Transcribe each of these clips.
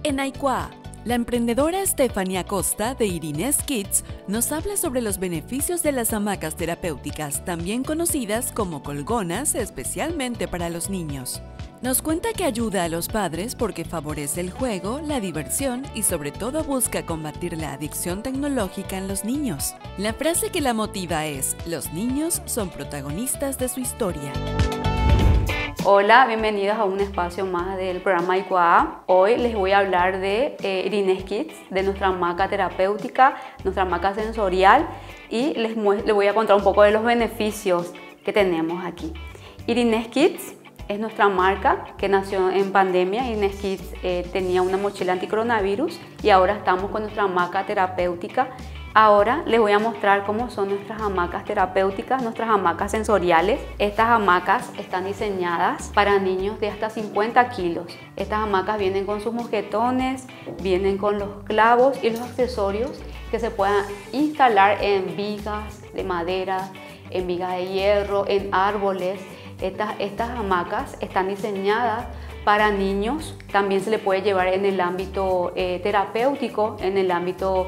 En Aicua, la emprendedora Estefanía Costa de Irines Kids nos habla sobre los beneficios de las hamacas terapéuticas, también conocidas como colgonas, especialmente para los niños. Nos cuenta que ayuda a los padres porque favorece el juego, la diversión y sobre todo busca combatir la adicción tecnológica en los niños. La frase que la motiva es: los niños son protagonistas de su historia. Hola, bienvenidos a un espacio más del programa Aicua. Hoy les voy a hablar de Irines Kids, de nuestra hamaca terapéutica, nuestra hamaca sensorial, y les voy a contar un poco de los beneficios que tenemos aquí. Irines Kids es nuestra marca que nació en pandemia. Irines Kids tenía una mochila anticoronavirus y ahora estamos con nuestra hamaca terapéutica. Ahora les voy a mostrar cómo son nuestras hamacas terapéuticas, nuestras hamacas sensoriales. Estas hamacas están diseñadas para niños de hasta 50 kilos. Estas hamacas vienen con sus mosquetones, vienen con los clavos y los accesorios que se puedan instalar en vigas de madera, en vigas de hierro, en árboles. Estas hamacas están diseñadas para niños. También se le puede llevar en el ámbito terapéutico, en el ámbito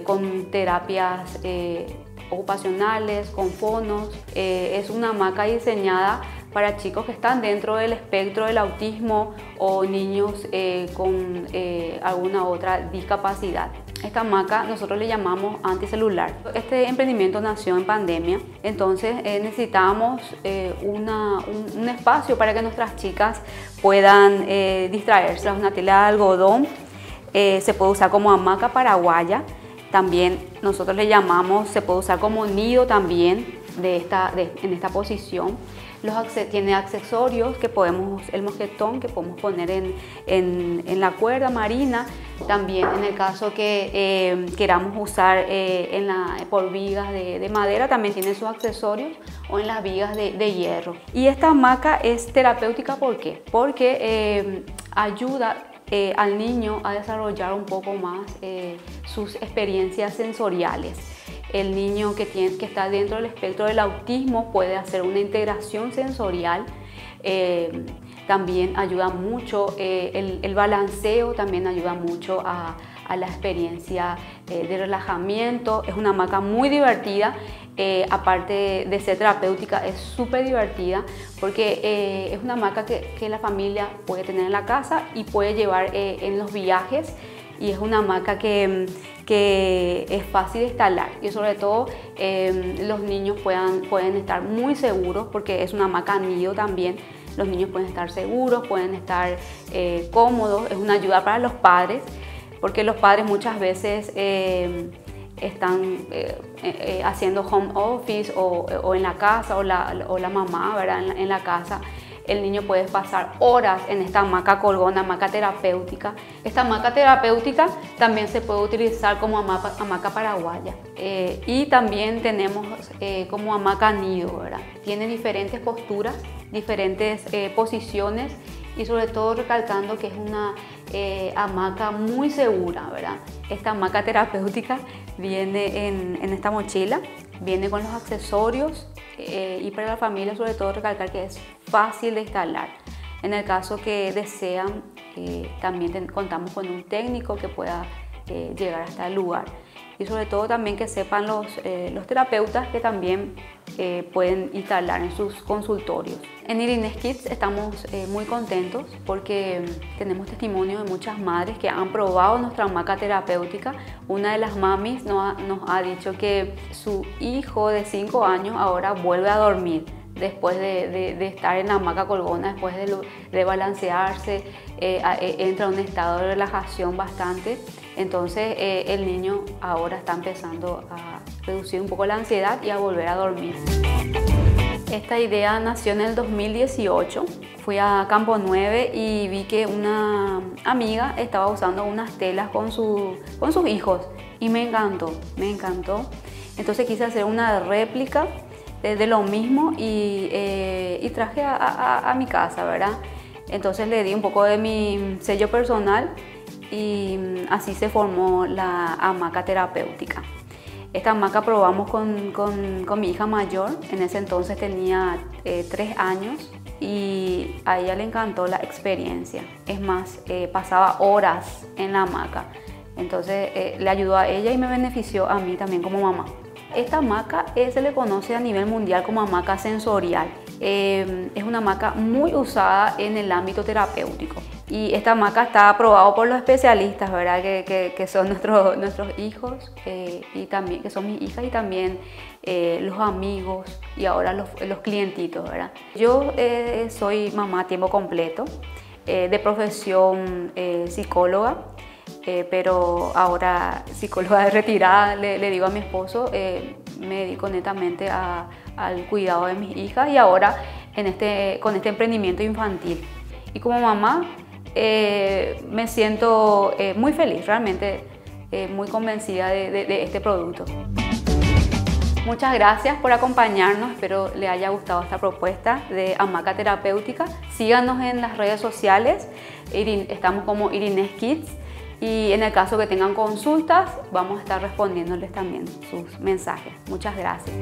con terapias ocupacionales, con fonos. Es una hamaca diseñada para chicos que están dentro del espectro del autismo o niños con alguna otra discapacidad. Esta hamaca nosotros le llamamos anticelular. Este emprendimiento nació en pandemia, entonces necesitábamos un espacio para que nuestras chicas puedan distraerse. Es una tela de algodón, se puede usar como hamaca paraguaya. También nosotros le llamamos, se puede usar como nido también en esta posición. Tiene accesorios que podemos, el mosquetón que podemos poner en la cuerda marina. También en el caso que queramos usar por vigas de madera, también tiene sus accesorios, o en las vigas de hierro. Y esta hamaca es terapéutica, ¿por qué? Porque ayuda al niño a desarrollar un poco más sus experiencias sensoriales. El niño que está dentro del espectro del autismo puede hacer una integración sensorial. También ayuda mucho, el balanceo también ayuda mucho a la experiencia de relajamiento. Es una hamaca muy divertida. Aparte de ser terapéutica, es súper divertida porque es una hamaca que la familia puede tener en la casa y puede llevar en los viajes. Y es una hamaca que es fácil de instalar y sobre todo los niños pueden estar muy seguros porque es una hamaca nido también. Los niños pueden estar seguros, pueden estar cómodos. Es una ayuda para los padres porque los padres muchas veces están haciendo home office o en la casa o la mamá, ¿verdad? En la casa. El niño puede pasar horas en esta hamaca colgona, hamaca terapéutica. Esta hamaca terapéutica también se puede utilizar como hamaca paraguaya. Y también tenemos como hamaca nido, ¿verdad? Tiene diferentes posturas, diferentes posiciones y sobre todo recalcando que es una hamaca muy segura, ¿verdad? Esta hamaca terapéutica viene en esta mochila, viene con los accesorios y para la familia sobre todo recalcar que es fácil de instalar. En el caso que desean, también contamos con un técnico que pueda llegar hasta el lugar. Y sobre todo también que sepan los terapeutas que también pueden instalar en sus consultorios. En Irines Kids estamos muy contentos porque tenemos testimonio de muchas madres que han probado nuestra hamaca terapéutica. Una de las mamis nos ha dicho que su hijo de 5 años ahora vuelve a dormir después de estar en la hamaca colgona, después de balancearse, entra en un estado de relajación bastante. Entonces el niño ahora está empezando a reducir un poco la ansiedad y a volver a dormir. Esta idea nació en el 2018. Fui a Campo 9 y vi que una amiga estaba usando unas telas con sus hijos y me encantó. Entonces quise hacer una réplica de lo mismo y traje a mi casa, ¿verdad? Entonces le di un poco de mi sello personal y así se formó la hamaca terapéutica. Esta hamaca probamos con mi hija mayor. En ese entonces tenía 3 años y a ella le encantó la experiencia. Es más, pasaba horas en la hamaca. Entonces le ayudó a ella y me benefició a mí también como mamá. Esta hamaca se le conoce a nivel mundial como hamaca sensorial. Es una hamaca muy usada en el ámbito terapéutico. Y esta hamaca está aprobada por los especialistas, ¿verdad? Que son nuestros hijos, y también, que son mis hijas y también los amigos y ahora los clientitos, ¿verdad? Yo soy mamá a tiempo completo, de profesión psicóloga. Pero ahora psicóloga de retirada, le digo a mi esposo, me dedico netamente al cuidado de mis hijas y ahora con este emprendimiento infantil. Y como mamá me siento muy feliz, realmente muy convencida de este producto. Muchas gracias por acompañarnos, espero les haya gustado esta propuesta de hamaca terapéutica. Síganos en las redes sociales, estamos como Irines Kids. Y en el caso que tengan consultas, vamos a estar respondiéndoles también sus mensajes. Muchas gracias.